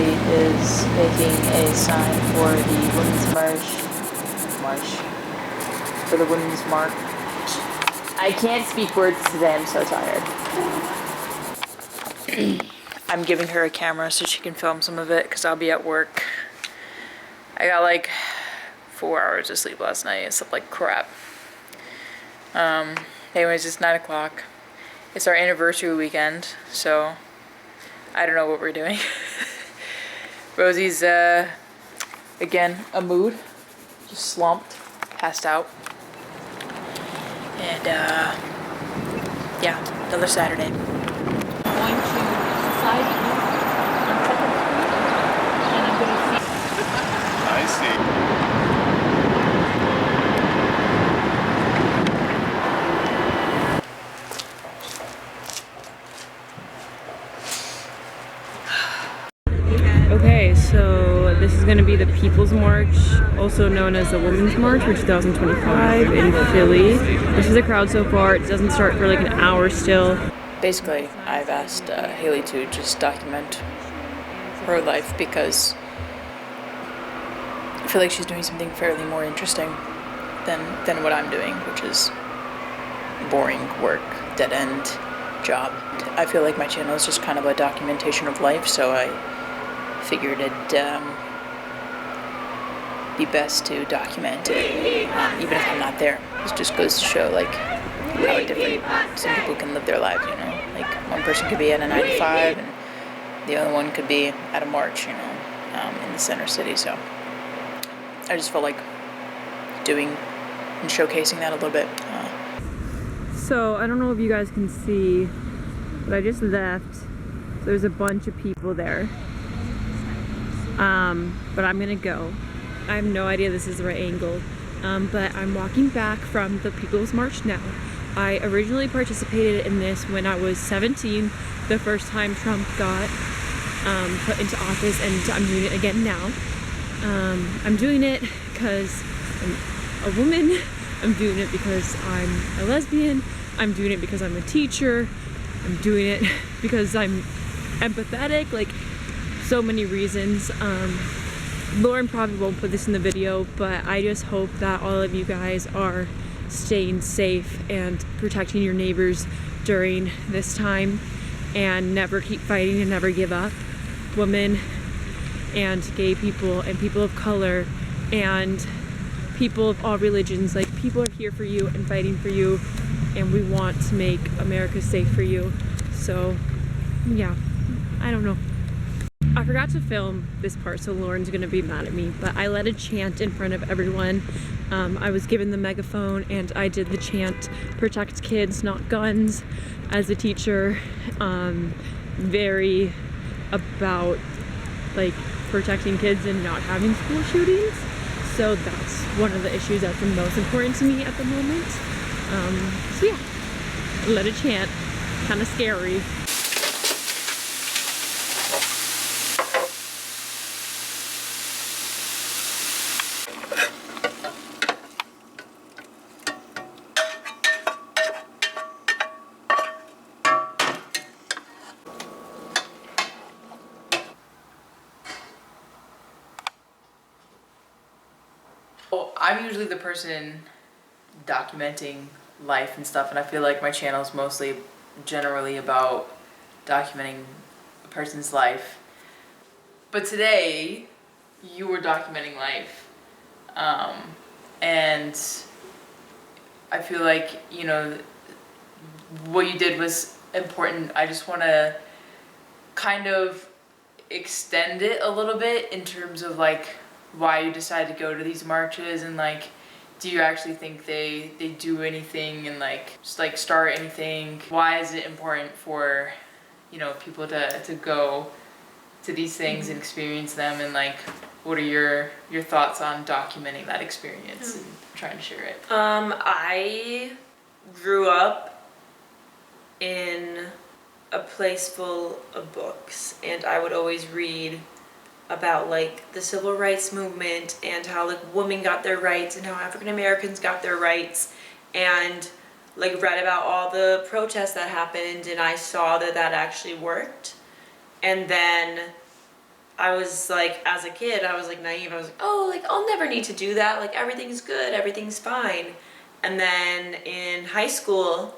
Philly is making a sign for the Women's for the Women's March. I can't speak words today, I'm so tired. I'm giving her a camera so she can film some of it because I'll be at work. I got like 4 hours of sleep last night. I slept like crap. Anyways, it's 9 o'clock. It's our anniversary weekend, so I don't know what we're doing. Rosie's, again, a mood. Just slumped, passed out. And, yeah, another Saturday. Going to Society on 2nd Street, and I'm going to see. I see. Okay, so this is going to be the People's March, also known as the Women's March for 2025 in Philly. This is the crowd so far. It doesn't start for like an hour still. Basically, I've asked Haley to just document her life because I feel like she's doing something fairly more interesting than what I'm doing, which is boring work, dead-end job. I feel like my channel is just kind of a documentation of life, so I figured it'd be best to document it, even if I'm not there. This just goes to show like how different some people can live their lives, you know? Like one person could be at a 9 to 5 and the other one could be at a march, you know, in the center city. So I just felt like doing and showcasing that a little bit. So I don't know if you guys can see, but I just left. So there's a bunch of people there. But I'm gonna go. I have no idea this is the right angle, but I'm walking back from the People's March now. I originally participated in this when I was 17, the first time Trump got put into office, and I'm doing it again now. I'm doing it because I'm a woman, I'm doing it because I'm a lesbian, I'm doing it because I'm a teacher, I'm doing it because I'm empathetic, like so many reasons. Lauren probably won't put this in the video, but I just hope that all of you guys are staying safe and protecting your neighbors during this time, and never keep fighting and never give up. Women and gay people and people of color and people of all religions, like, people are here for you and fighting for you, and we want to make America safe for you. So yeah, I don't know. I forgot to film this part, so Lauren's gonna be mad at me, but I led a chant in front of everyone. I was given the megaphone and I did the chant, protect kids, not guns, as a teacher. Very about like protecting kids and not having school shootings. So that's one of the issues that's the most important to me at the moment. So yeah, led a chant, kind of scary. Well, I'm usually the person documenting life and stuff, and I feel like my channel is mostly generally about documenting a person's life. But today, you were documenting life. And I feel like, you know, what you did was important. I just want to kind of extend it a little bit in terms of like why you decided to go to these marches, and like, do you actually think they do anything and like just like start anything? Why is it important for, you know, people to go to these things and experience them, and like what are your thoughts on documenting that experience and trying to share it? I grew up in a place full of books, and I would always read about like the civil rights movement and how like women got their rights and how African Americans got their rights, and like read about all the protests that happened, and I saw that that actually worked. And then I was like, as a kid, I was like naive. I was like, oh, like I'll never need to do that. Like everything's good, everything's fine. And then in high school,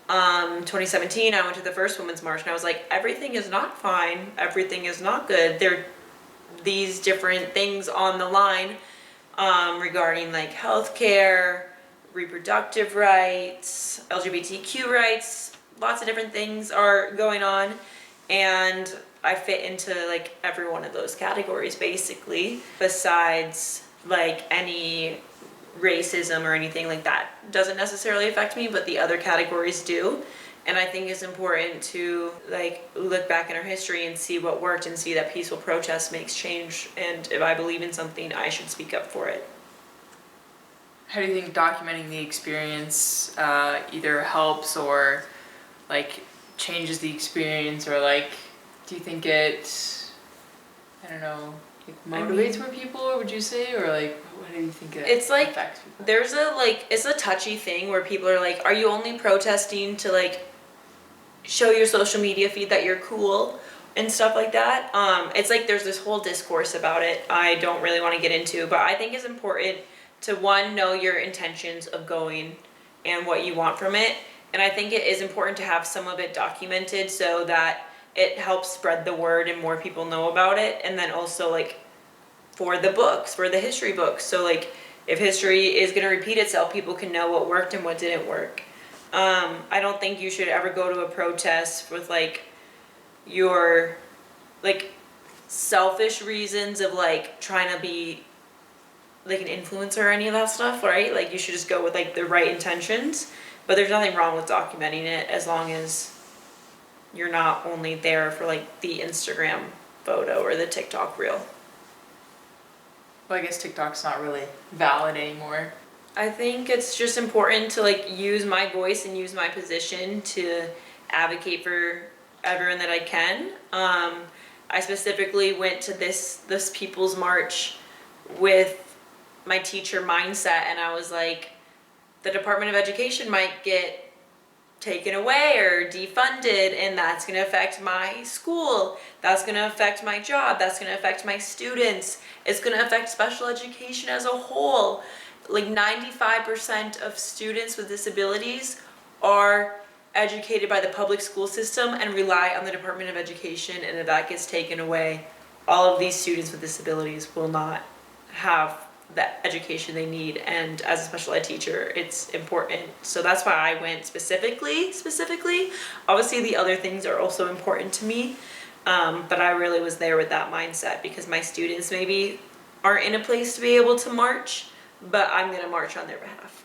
2017, I went to the first Women's March, and I was like, everything is not fine. Everything is not good. There are these different things on the line regarding like healthcare, reproductive rights, LGBTQ rights. Lots of different things are going on, and I fit into like every one of those categories basically, besides like any racism or anything like that doesn't necessarily affect me, but the other categories do. And I think it's important to like look back in our history and see what worked and see that peaceful protest makes change, and if I believe in something, I should speak up for it. How do you think documenting the experience either helps or like changes the experience, or like do you think it, I don't know, like motivates more people, or would you say, or like what do you think it It's like affects people? there's a like it's a touchy thing where people are like, are you only protesting to like show your social media feed that you're cool and stuff like that? It's like there's this whole discourse about it I don't really want to get into, but I think it's important to one, know your intentions of going and what you want from it. And I think it is important to have some of it documented so that it helps spread the word and more people know about it. And then also like for the books, for the history books, so like if history is going to repeat itself, people can know what worked and what didn't work. I don't think you should ever go to a protest with like your like selfish reasons of like trying to be like an influencer or any of that stuff, right? Like you should just go with like the right intentions, but there's nothing wrong with documenting it as long as you're not only there for like the Instagram photo or the TikTok reel. Well, I guess TikTok's not really valid anymore. I think it's just important to like use my voice and use my position to advocate for everyone that I can. I specifically went to this People's March with my teacher mindset, and I was like, the Department of Education might get taken away or defunded, and that's going to affect my school, that's going to affect my job, that's going to affect my students, it's going to affect special education as a whole. Like 95% of students with disabilities are educated by the public school system and rely on the Department of Education, and if that gets taken away, all of these students with disabilities will not have the education they need. And as a special ed teacher, it's important. So that's why I went specifically. Obviously the other things are also important to me, but I really was there with that mindset because my students maybe aren't in a place to be able to march, but I'm gonna march on their behalf.